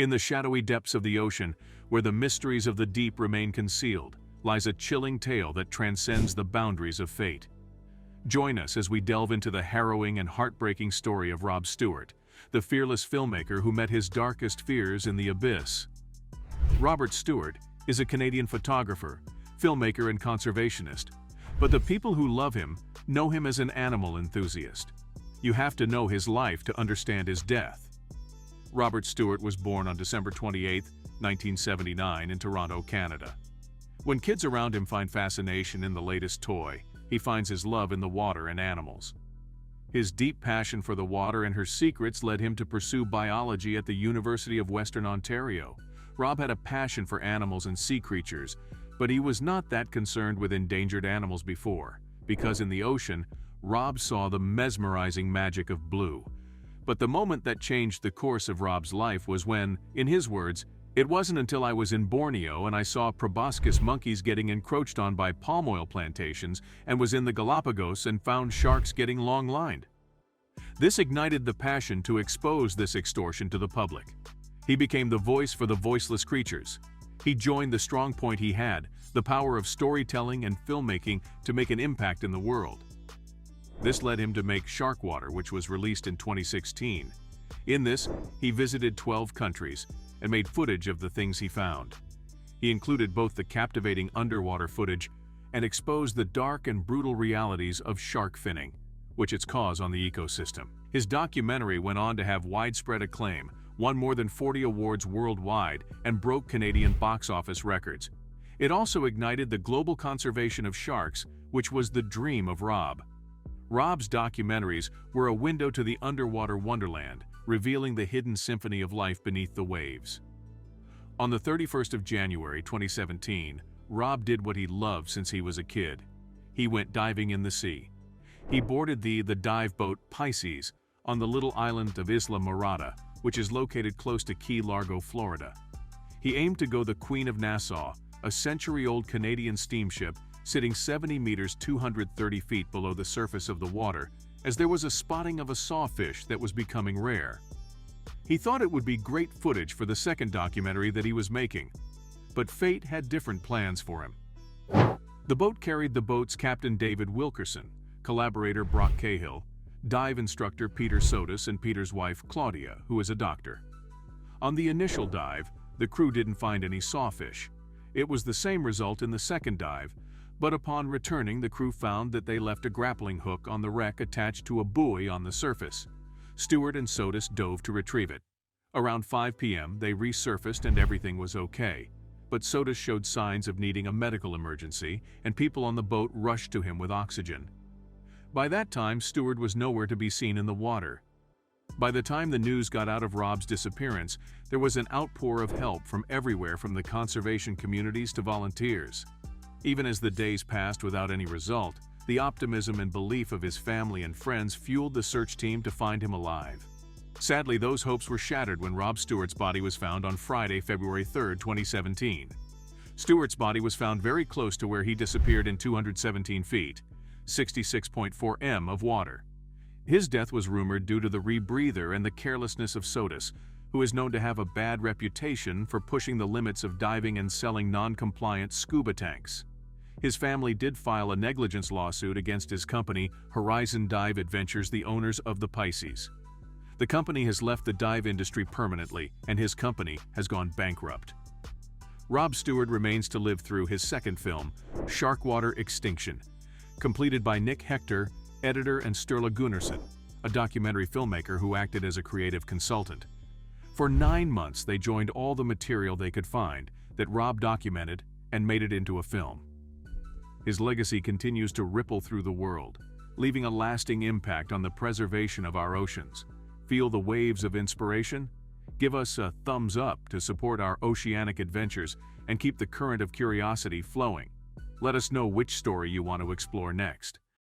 In the shadowy depths of the ocean, where the mysteries of the deep remain concealed, lies a chilling tale that transcends the boundaries of fate. Join us as we delve into the harrowing and heartbreaking story of Rob Stewart, the fearless filmmaker who met his darkest fears in the abyss. Robert Stewart is a Canadian photographer, filmmaker and conservationist, but the people who love him know him as an animal enthusiast. You have to know his life to understand his death. Robert Stewart was born on December 28, 1979 in Toronto, Canada. When kids around him find fascination in the latest toy, he finds his love in the water and animals. His deep passion for the water and her secrets led him to pursue biology at the University of Western Ontario. Rob had a passion for animals and sea creatures, but he was not that concerned with endangered animals before, because in the ocean, Rob saw the mesmerizing magic of blue. But the moment that changed the course of Rob's life was when, in his words, "It wasn't until I was in Borneo and I saw proboscis monkeys getting encroached on by palm oil plantations and was in the Galapagos and found sharks getting long-lined." This ignited the passion to expose this extortion to the public. He became the voice for the voiceless creatures. He joined the strong point he had, the power of storytelling and filmmaking to make an impact in the world. This led him to make Shark Water, which was released in 2016. In this, he visited 12 countries and made footage of the things he found. He included both the captivating underwater footage and exposed the dark and brutal realities of shark finning, which its cause on the ecosystem. His documentary went on to have widespread acclaim, won more than 40 awards worldwide, and broke Canadian box office records. It also ignited the global conservation of sharks, which was the dream of Rob. Rob's documentaries were a window to the underwater wonderland, revealing the hidden symphony of life beneath the waves. On the 31st of January 2017, Rob did what he loved since he was a kid. He went diving in the sea. He boarded the dive boat Pisces on the little island of Isla Morada, which is located close to Key Largo, Florida. He aimed to go the Queen of Nassau, a century-old Canadian steamship sitting 70 meters 230 feet below the surface of the water, as there was a spotting of a sawfish that was becoming rare. He thought it would be great footage for the second documentary that he was making, but fate had different plans for him. The boat carried the boat's captain David Wilkerson, collaborator Brock Cahill, dive instructor Peter Sotis, and Peter's wife Claudia, who is a doctor. On the initial dive, the crew didn't find any sawfish. It was the same result in the second dive, but upon returning, the crew found that they left a grappling hook on the wreck attached to a buoy on the surface. Stewart and Sotis dove to retrieve it. Around 5 p.m., they resurfaced and everything was okay. But Sotis showed signs of needing a medical emergency, and people on the boat rushed to him with oxygen. By that time, Stewart was nowhere to be seen in the water. By the time the news got out of Rob's disappearance, there was an outpour of help from everywhere, from the conservation communities to volunteers. Even as the days passed without any result, the optimism and belief of his family and friends fueled the search team to find him alive. Sadly, those hopes were shattered when Rob Stewart's body was found on Friday, February 3, 2017. Stewart's body was found very close to where he disappeared in 217 feet, 66.4 m of water. His death was rumored due to the rebreather and the carelessness of Sotis, who is known to have a bad reputation for pushing the limits of diving and selling non-compliant scuba tanks. His family did file a negligence lawsuit against his company, Horizon Dive Adventures, the owners of the Pisces. The company has left the dive industry permanently, and his company has gone bankrupt. Rob Stewart remains to live through his second film, Shark Water Extinction, completed by Nick Hector, editor, and Sturla Gunnarsson, a documentary filmmaker who acted as a creative consultant. For 9 months, they joined all the material they could find that Rob documented and made it into a film. His legacy continues to ripple through the world, leaving a lasting impact on the preservation of our oceans. Feel the waves of inspiration? Give us a thumbs up to support our oceanic adventures and keep the current of curiosity flowing. Let us know which story you want to explore next.